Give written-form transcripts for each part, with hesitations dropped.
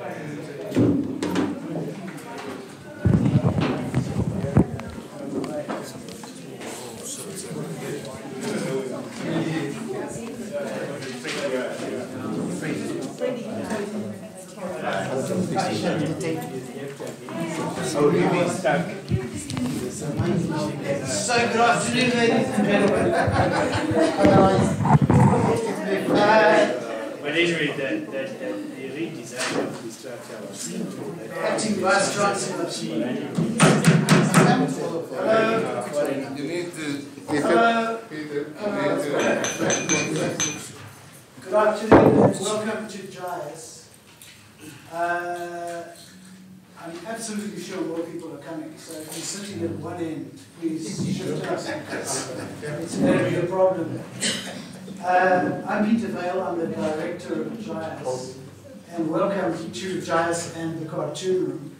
Oh, you've been stuck. So good afternoon, ladies and gentlemen. But anyway, the redesign of the structure was Acting Vice Chancellor. You need to. Good afternoon and welcome to JIAS. I'm absolutely sure more people are coming, so if you're sitting at one end, please shift us. It's going to be a problem. I'm Peter Vale, I'm the director of JIAS, and welcome to JIAS and the Cartoon Room.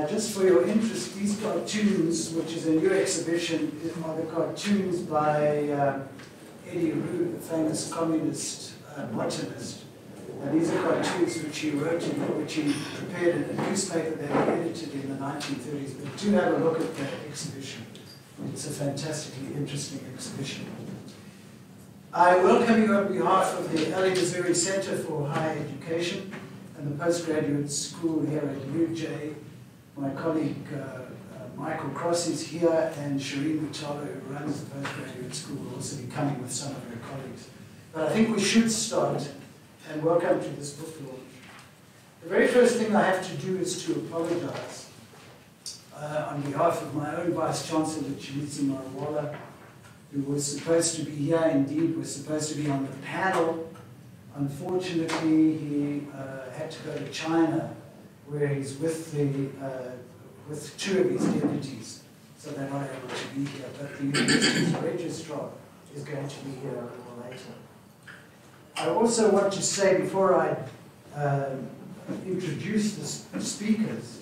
Just for your interest, these cartoons, which is a new exhibition, are the cartoons by Eddie Roux, the famous communist botanist. And these are cartoons which he wrote in, which he prepared in a newspaper that he edited in the 1930s. But do have a look at the exhibition. It's a fantastically interesting exhibition. I welcome you on behalf of the Ali Missouri Center for Higher Education and the postgraduate school here at UJ. My colleague Michael Cross is here, and Shireen Mutalo, who runs the postgraduate school, will also be coming with some of her colleagues. But I think we should start, and welcome to this book launch. The very first thing I have to do is to apologize on behalf of my own Vice Chancellor, Chibitsi Marawala, who was supposed to be here, indeed was supposed to be on the panel. Unfortunately, he had to go to China, where he's with two of his deputies, so they're not able to be here. But the university's registrar is going to be here a little later. I also want to say, before I introduce the speakers,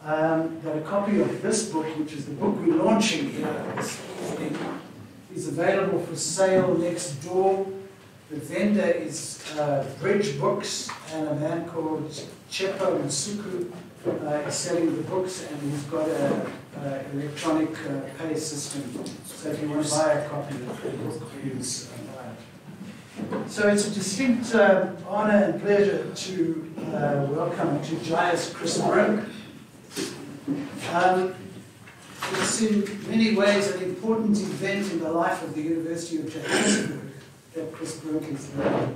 that a copy of this book, which is the book we're launching here this evening, is available for sale next door. The vendor is Bridge Books, and a man called Chepo Masuku is selling the books, and he's got an electronic pay system. So if you want to buy a copy of the book, please buy it. So it's a distinct honor and pleasure to welcome to JIAS Chris Brink. It's in many ways an important event in the life of the University of Johannesburg that Chris Brink is there.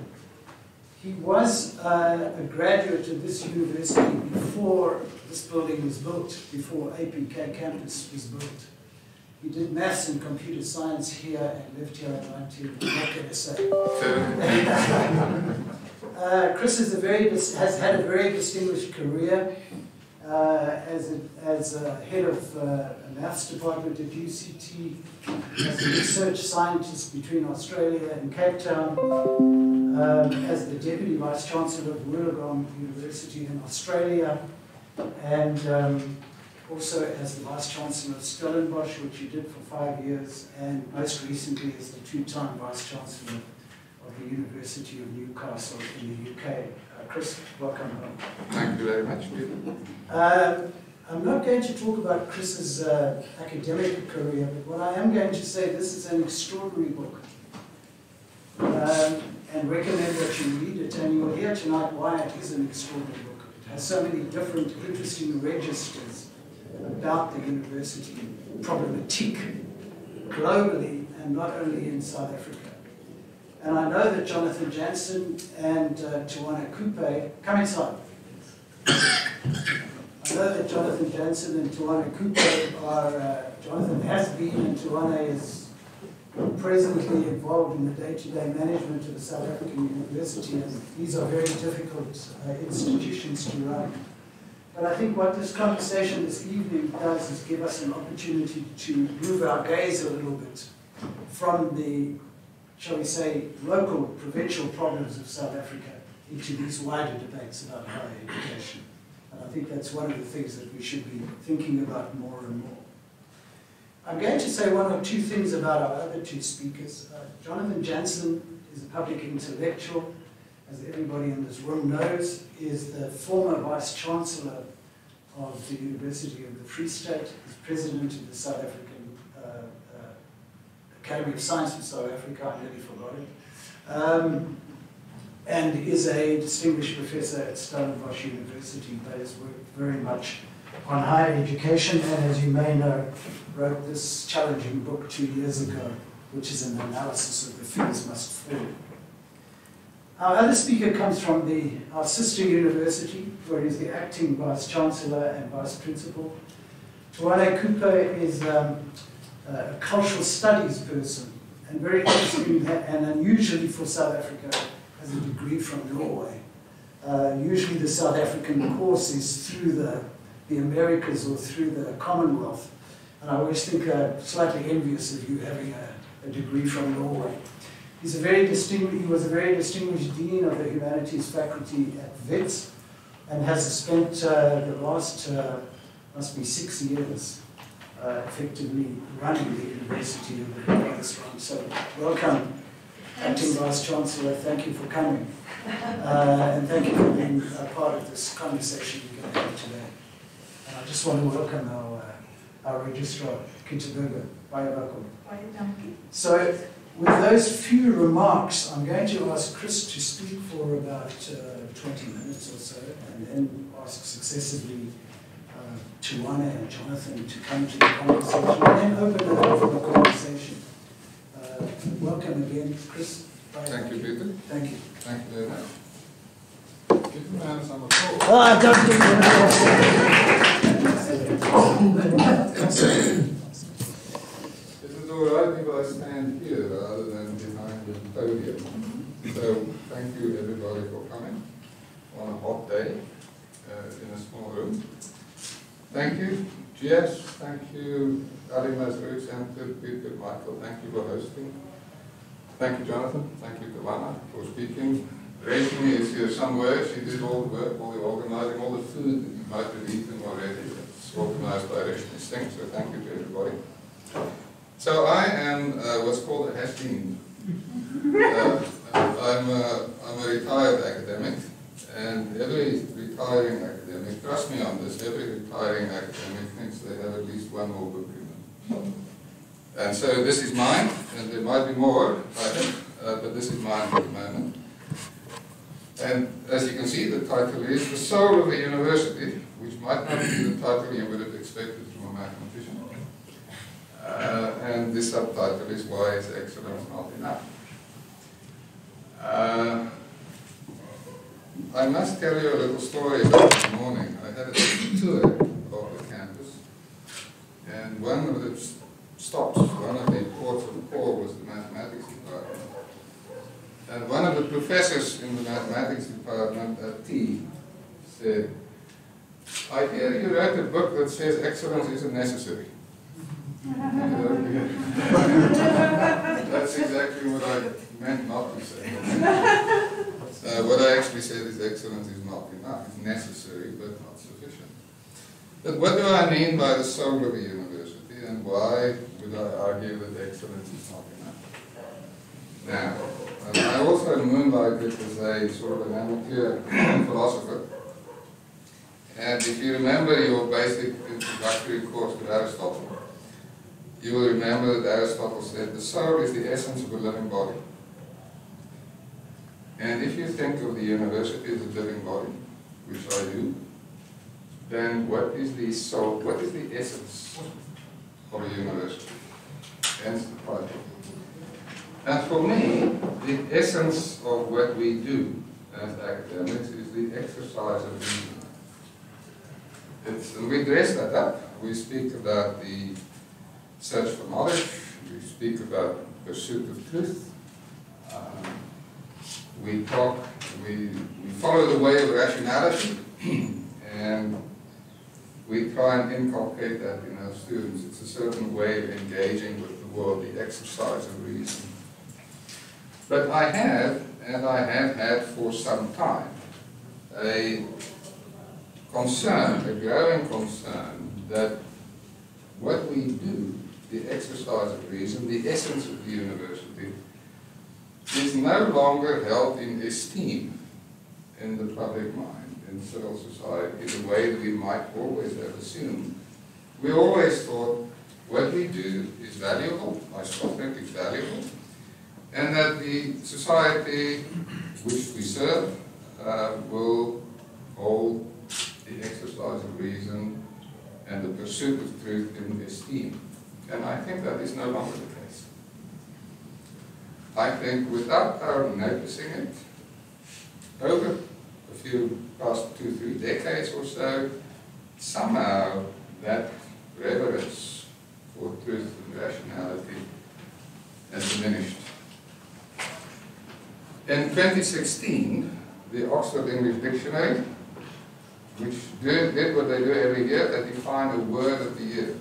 He was a graduate of this university before this building was built, before APK campus was built. He did maths and computer science here and lived here in 1997. Chris is has had a very distinguished career as a head of a maths department at UCT, as a research scientist between Australia and Cape Town, as the Deputy Vice Chancellor of Wollongong University in Australia, and also as the Vice Chancellor of Stellenbosch, which he did for 5 years, and most recently as the two-time Vice Chancellor of the University of Newcastle in the UK. Chris, welcome home. Thank you very much, Peter. I'm not going to talk about Chris's academic career, but what I am going to say, this is an extraordinary book. And recommend that you read it, and you'll hear tonight why it is an extraordinary book. It has so many different interesting registers about the university problematique globally and not only in South Africa. And I know that Jonathan Jansen and Tuana Coupe, come inside. I know that Jonathan Jansen and Tuana Coupe are, Jonathan has been and Tuana is presently involved in the day-to-day management of the South African University, and these are very difficult institutions to run. But I think what this conversation this evening does is give us an opportunity to move our gaze a little bit from the, shall we say, local, provincial problems of South Africa into these wider debates about higher education. And I think that's one of the things that we should be thinking about more and more. I'm going to say one or two things about our other two speakers. Jonathan Jansen is a public intellectual, as everybody in this room knows, is the former Vice-Chancellor of the University of the Free State. He's President of the South African Academy of Science in South Africa, I nearly forgot it, and is a distinguished professor at Stellenbosch University, but has worked very much on higher education, and as you may know, wrote this challenging book 2 years ago, which is an analysis of The Fees Must Fall. Our other speaker comes from our sister university, where he's the acting Vice-Chancellor and Vice-Principal. Tuane Cooper is a cultural studies person, and very interesting and unusually for South Africa, has a degree from Norway. Usually the South African course is through the Americas or through the Commonwealth, and I always think slightly envious of you having a degree from Norway. He was a very distinguished dean of the humanities faculty at Wits, and has spent the last, must be 6 years, effectively running the university of the Northwest. So welcome, Acting Vice-Chancellor, thank you for coming. And thank you for being a part of this conversation we're going to have today. And I just want to welcome our Registrar, Kinterberger. Baie welkom. So, with those few remarks, I'm going to ask Chris to speak for about 20 minutes or so, and then ask successively Tuane and Jonathan to come to the conversation, and then open it up for the conversation. Welcome again, Chris. Thank you, Peter. Thank you. Thank you very much. Give the man some applause. Oh, don't do Is it all right if I stand here rather than behind the podium? So, thank you everybody for coming on a hot day in a small room. Thank you, Jess. Thank you, Ali Masrooq Center, Peter, Michael. Thank you for hosting. Thank you, Jonathan. Thank you, Tawana, for speaking. Rachel is here somewhere. She did all the work, all the organizing, all the food that you might have eaten already. It's organized by Rachel Sting, so thank you to everybody. So I am what's called a has-been. I'm a retired academic, and every retiring academic, trust me on this, every retiring academic thinks they have at least one more book in them. And so this is mine, and there might be more, I think, but this is mine at the moment. And as you can see, the title is The Soul of the University, which might not be the title you would have expected from a mathematician. And the subtitle is Why is Excellence Not Enough? I must tell you a little story about this morning. I had a tour of the campus, and one of the stops, one of the ports of call was the mathematics department. And one of the professors in the mathematics department at T said, I hear you wrote a book that says excellence isn't necessary. That's exactly what I meant not to say. What I actually said is excellence is not enough. It's necessary, but not sufficient. But what do I mean by the soul of a university, and why would I argue that excellence is not enough? Now, I also moonlighted as a sort of an amateur philosopher. And if you remember your basic introductory course with Aristotle, you will remember that Aristotle said the soul is the essence of a living body. And if you think of the university as a living body, which I do, then what is the soul, what is the essence of a university? Hence the title. And for me, the essence of what we do as academics is the exercise of reason. And we dress that up. We speak about the search for knowledge. We speak about pursuit of truth. We follow the way of rationality, and we try and inculcate that in our students. It's a certain way of engaging with the world, the exercise of reason. But I have, and I have had for some time, a concern, a growing concern, that what we do, the exercise of reason, the essence of the university, is no longer held in esteem in the public mind, in civil society, the way that we might always have assumed. We always thought what we do is valuable, I still think it's valuable, and that the society which we serve will hold the exercise of reason and the pursuit of truth in esteem. And I think that is no longer the case. I think without our noticing it, over a few past 2-3 decades or so, somehow that reverence for truth and rationality has diminished. In 2016, the Oxford English Dictionary, which did what they do every year, they defined a word of the year.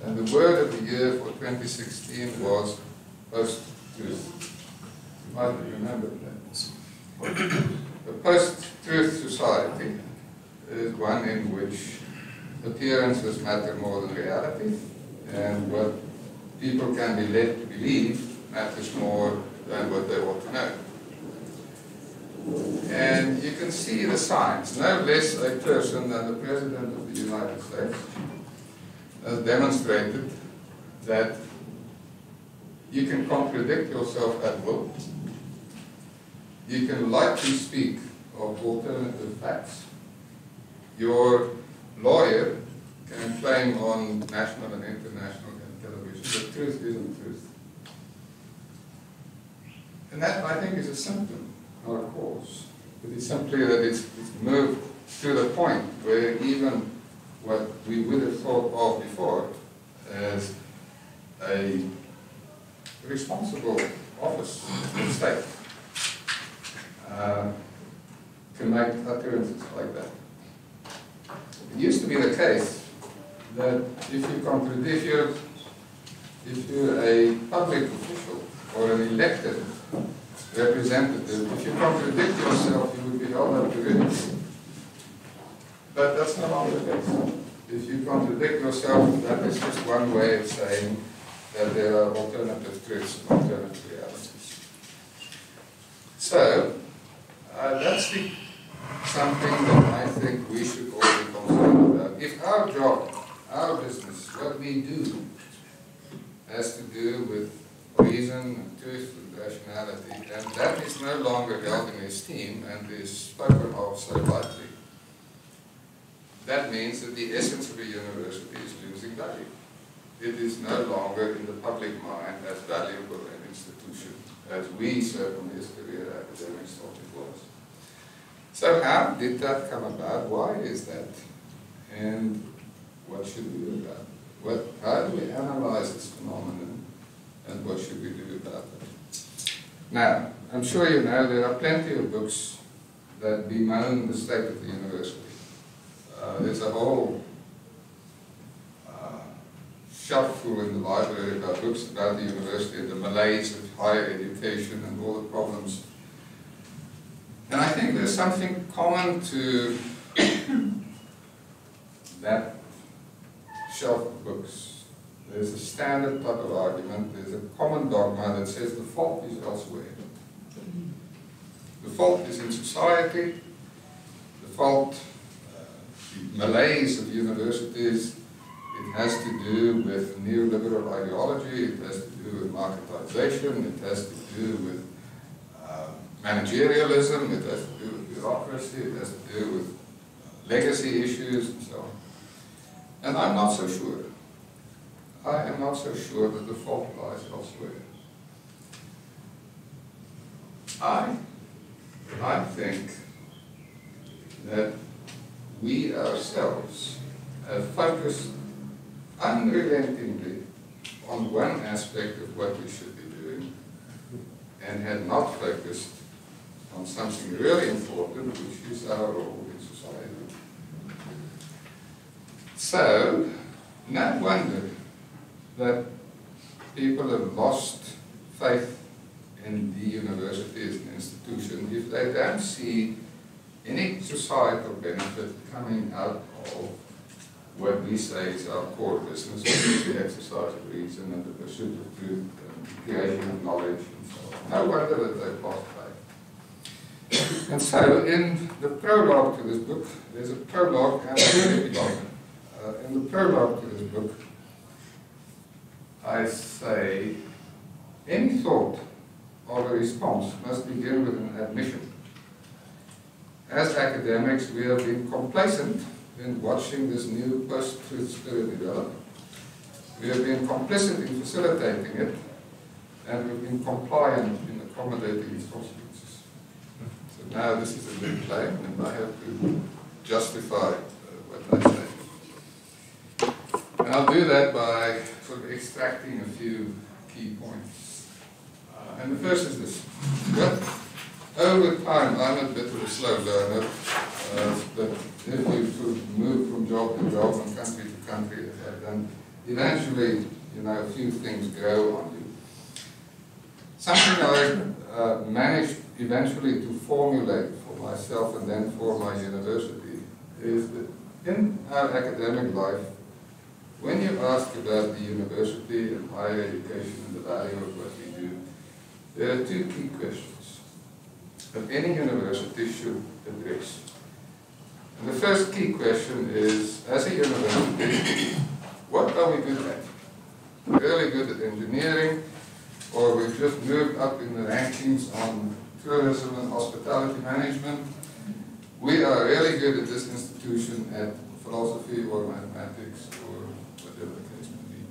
And the word of the year for 2016 was post-truth. You might remember that. The post-truth society is one in which appearances matter more than reality, and what people can be led to believe matters more than what they ought to know. And you can see the signs. No less a person than the President of the United States has demonstrated that you can contradict yourself at will. You can lightly speak of alternative facts. Your lawyer can claim on national and international television that truth isn't truth. And that, I think, is a symptom, not a cause. It is simply that it's moved to the point where even what we would have thought of before as a responsible office in the state can make utterances like that. It used to be the case that if you're a public official or an elected representative, if you contradict yourself, you would be held up to ridicule. But that's no longer the case. If you contradict yourself, that is just one way of saying that there are alternative truths and alternative realities. So, that's something that I think we should all be concerned about. If our job, our business, what we do, has to do with reason and truth and rationality, and that is no longer held in esteem and is spoken of so lightly, that means that the essence of a university is losing value. It is no longer in the public mind as valuable an institution as we certainly as career academics thought it was. So how did that come about? Why is that? And what should we do about it? How do we analyze this phenomenon, and what should we do about it? Now, I'm sure you know there are plenty of books that bemoan the state of the university. There's a whole shelf full in the library about books about the university and the malaise of higher education and all the problems. And I think there's something common to that shelf of books. There's a standard type of argument, there's a common dogma that says the fault is elsewhere. The fault is in society, the fault, the malaise of universities, it has to do with neoliberal ideology, it has to do with marketization, it has to do with managerialism, it has to do with bureaucracy, it has to do with legacy issues and so on. And I'm not so sure. I am not so sure that the fault lies elsewhere. I think that we ourselves have focused unrelentingly on one aspect of what we should be doing and had not focused on something really important, which is our role in society. So, no wonder that people have lost faith in the university as an institution if they don't see any societal benefit coming out of what we say is our core business, which is the exercise of reason and the pursuit of truth and the creation of knowledge and so on. No wonder that they've lost faith. And so, in the prologue to this book, there's a prologue and an epilogue. In the prologue to this book, I say, any thought of a response must begin with an admission. As academics, we have been complacent in watching this new post-truth spirit develop. We have been complicit in facilitating it, and we've been compliant in accommodating its consequences. So now this is a big claim, and I have to justify what I say. And I'll do that by sort of extracting a few key points. And the first is this. Over time, I'm a bit of a slow learner, but if you sort of move from job to job and country to country, then eventually, a few things grow on you. Something I managed eventually to formulate for myself and then for my university is that in our academic life, when you ask about the university and higher education and the value of what we do, there are two key questions that any university should address. And the first key question is, as a university, what are we good at? We're really good at engineering, or we've just moved up in the rankings on tourism and hospitality management. We are really good at this institution at philosophy or mathematics or whatever the case may be.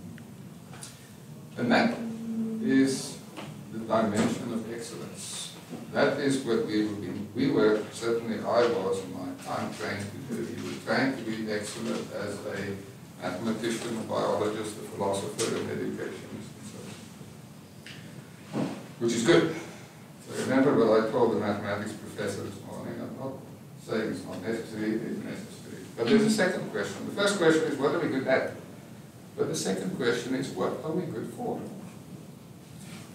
And that is the dimension of excellence. That is what we were, certainly I was in my time, trained to do. We were trained to be excellent as a mathematician, a biologist, a philosopher, an educationist, and so on. Which is good. So remember what I told the mathematics professor this morning. I'm not saying it's not necessary, it is necessary. But there's a second question. The first question is, what are we good at? But the second question is, what are we good for?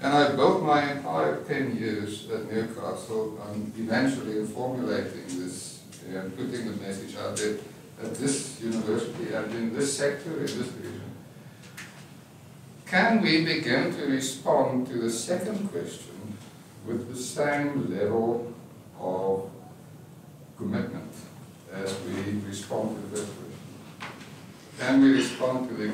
And I built my entire 10 years at Newcastle on eventually formulating this and putting the message out there at this university and in this sector, in this region. Can we begin to respond to the second question with the same level of commitment as we respond to the first question? Can we respond to the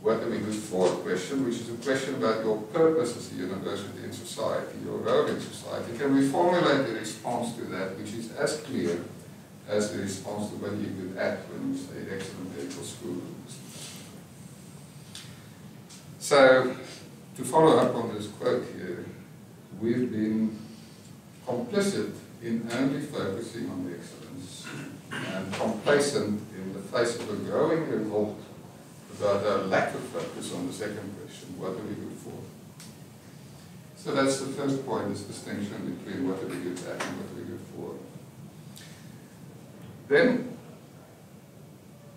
what are we good for question, which is a question about your purpose as a university in society, your role in society? Can we formulate a response to that which is as clear as the response to what you're good at when you say excellent medical school? So, to follow up on this quote here, we've been complicit in only focusing on the excellence and complacent in the face of a growing revolt about our lack of focus on the second question, what are we good for? So that's the first point, this distinction between what are we good at and what are we good for. Then,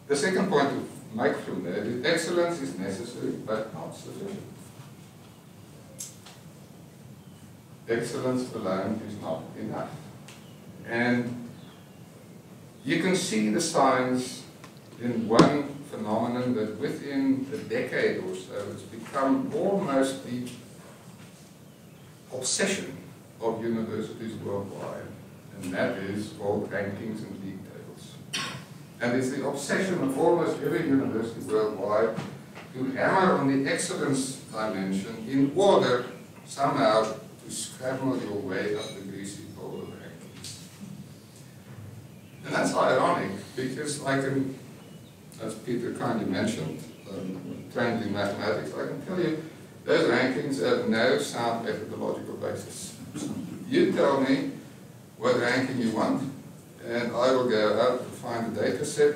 the second point to make from there is excellence is necessary but not sufficient. Excellence alone is not enough. And you can see the signs in one phenomenon that within a decade or so has become almost the obsession of universities worldwide, and that is called rankings and league tables. And it's the obsession of almost every university worldwide to hammer on the excellence dimension in order somehow to scramble your way up the greasy pole of rankings. And that's ironic, because I can, as Peter kindly mentioned, trained in mathematics, I can tell you those rankings have no sound methodological basis. You tell me what ranking you want, and I will go out and find a data set,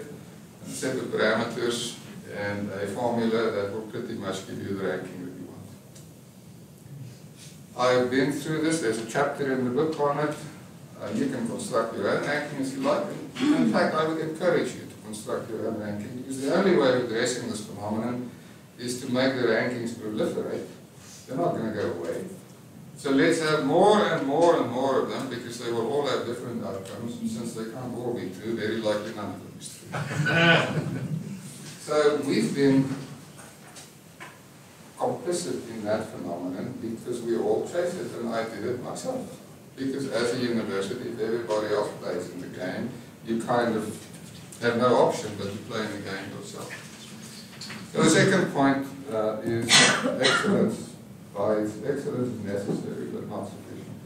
a set of parameters, and a formula that will pretty much give you the ranking that you want. I've been through this. There's a chapter in the book on it. You can construct your own ranking as you like. In fact, I would encourage you to construct your own ranking, because the only way of addressing this phenomenon is to make the rankings proliferate. They're not going to go away. So let's have more and more and more of them, because they will all have different outcomes, and since they can't all be true, very likely none of them is true. So we've been complicit in that phenomenon because we all chase it, and I did it myself. because as a university, if everybody else plays in the game, you kind of have no option but to play in the game yourself. So the second point is excellence. Excellence is necessary but not sufficient.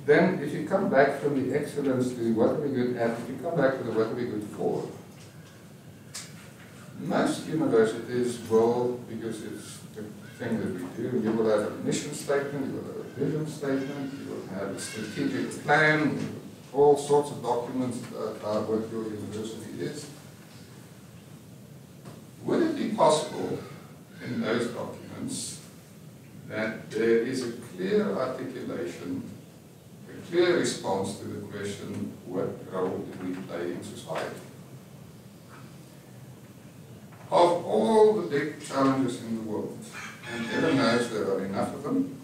Then if you come back from the excellence to what are we good at, if you come back to the what are we good for, most universities will, because it's the thing that we do, you will have a mission statement, you will have a vision statement, you will have a strategic plan, all sorts of documents about what your university is. Would it be possible in those documents that there is a clear articulation, a clear response to the question, what role do we play in society? Of all the big challenges in the world, and heaven knows there are enough of them,